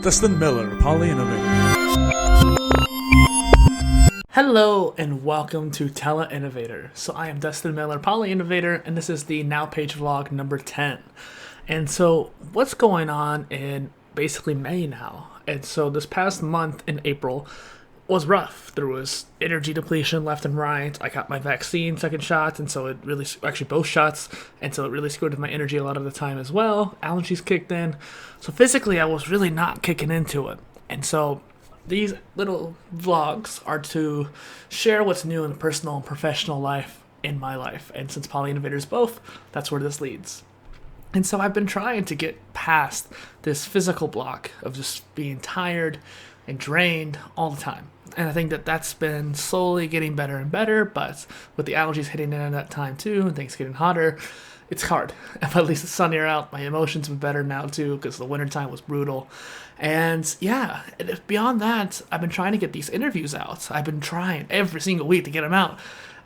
Dustin Miller, PolyInnovator. Hello and welcome to Poly-Innovator. So I am Dustin Miller, PolyInnovator, and this is the Now Page Vlog number 10. And so what's going on in basically May now? And so this past month in April was rough. There was energy depletion left and right. I got my vaccine second shot, and so it really, actually both shots, and so it really screwed with my energy a lot of the time as well. Allergies kicked in. So physically I was really not kicking into it. And so these little vlogs are to share what's new in the personal and professional life in my life. And since PolyInnovator is both, that's where this leads. And so I've been trying to get past this physical block of just being tired and drained all the time. And I think that that's been slowly getting better and better, but with the allergies hitting in at that time too, and things getting hotter, it's hard. But at least it's sunnier out. My emotions have been better now too, because the wintertime was brutal. And yeah, beyond that, I've been trying to get these interviews out. I've been trying every single week to get them out.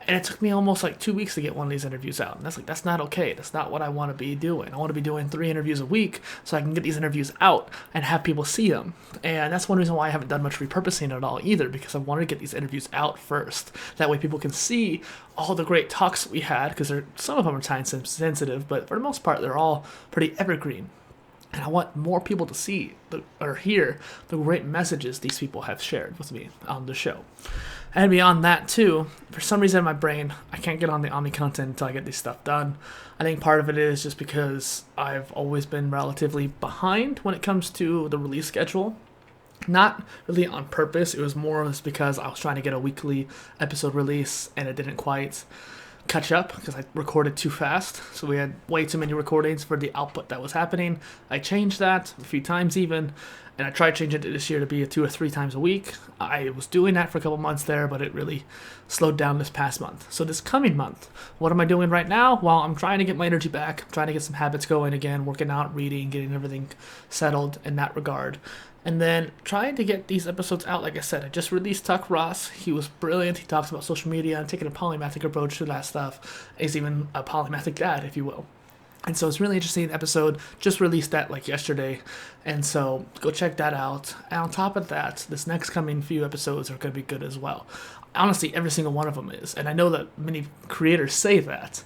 And it took me almost like 2 weeks to get one of these interviews out. And that's not okay. That's not what I want to be doing. I want to be doing 3 interviews a week so I can get these interviews out and have people see them. And that's one reason why I haven't done much repurposing at all either, because I wanted to get these interviews out first. That way people can see all the great talks we had, because some of them are time sensitive, but for the most part, they're all pretty evergreen. And I want more people to see or hear the great messages these people have shared with me on the show. And beyond that too, for some reason in my brain, I can't get on the Omni content until I get this stuff done. I think part of it is just because I've always been relatively behind when it comes to the release schedule. Not really on purpose, it was more just because I was trying to get a weekly episode release and it didn't quite catch up because I recorded too fast. So we had way too many recordings for the output that was happening. I changed that a few times even, and I tried changing it this year to be 2 or 3 times a week. I was doing that for a couple months there, but it really slowed down this past month. So this coming month, what am I doing right now? Well, I'm trying to get my energy back, trying to get some habits going again, working out, reading, getting everything settled in that regard. And then trying to get these episodes out. Like I said, I just released Tuck Ross. He was brilliant. He talks about social media and taking a polymathic approach to that stuff. He's even a polymathic dad, if you will. And so it's really interesting episode. Just released that like yesterday. And so go check that out. And on top of that, this next coming few episodes are going to be good as well. Honestly, every single one of them is. And I know that many creators say that,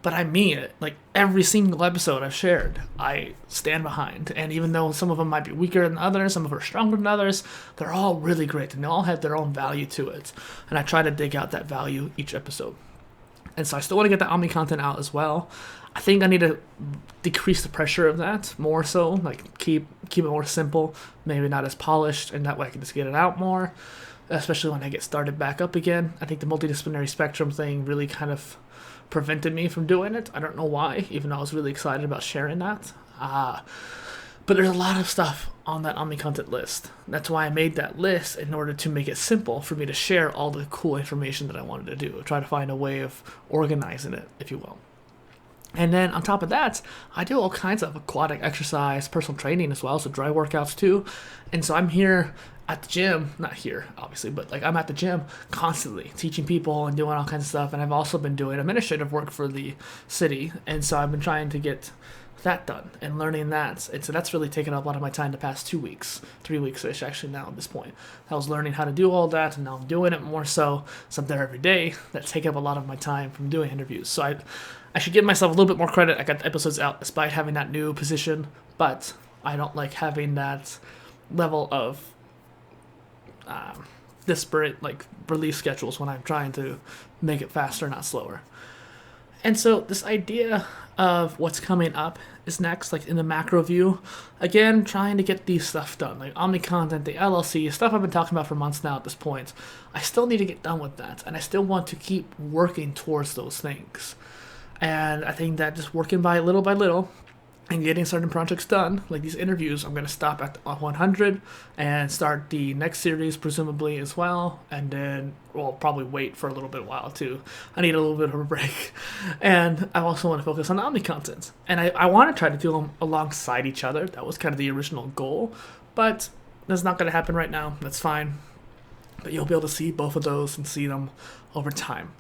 but I mean it. Like every single episode I've shared, I stand behind. And even though some of them might be weaker than others, some of them are stronger than others, they're all really great and they all have their own value to it. And I try to dig out that value each episode. And so I still want to get the Omni content out as well. I think I need to decrease the pressure of that more so, like keep it more simple, maybe not as polished, and that way I can just get it out more, especially when I get started back up again. I think the multidisciplinary spectrum thing really kind of prevented me from doing it. I don't know why, even though I was really excited about sharing that. But there's a lot of stuff on that Omni content list. That's why I made that list, in order to make it simple for me to share all the cool information that I wanted to do. Try to find a way of organizing it, if you will. And then on top of that, I do all kinds of aquatic exercise, personal training as well, so dry workouts too. And so I'm here at the gym, not here obviously, but like I'm at the gym constantly teaching people and doing all kinds of stuff. And I've also been doing administrative work for the city, and so I've been trying to get that done and learning that. And so that's really taken up a lot of my time the past 2 weaks, 3 weeks-ish actually now at this point. I was learning how to do all that, and now I'm doing it more so. So I'm there every day. That's taken up a lot of my time from doing interviews. So I should give myself a little bit more credit. I got the episodes out despite having that new position, but I don't like having that level of disparate like release schedules when I'm trying to make it faster, not slower. And so this idea of what's coming up is next, like in the macro view, again, trying to get these stuff done, like Omni content, the LLC, stuff I've been talking about for months now at this point. I still need to get done with that, and I still want to keep working towards those things. And I think that just working by little and getting certain projects done, like these interviews, I'm going to stop at 100 and start the next series presumably as well, and then we'll probably wait for a little bit while too. I need a little bit of a break. And I also want to focus on Omni content, and I want to try to do them alongside each other. That was kind of the original goal, but that's not going to happen right now. That's fine, but you'll be able to see both of those and see them over time.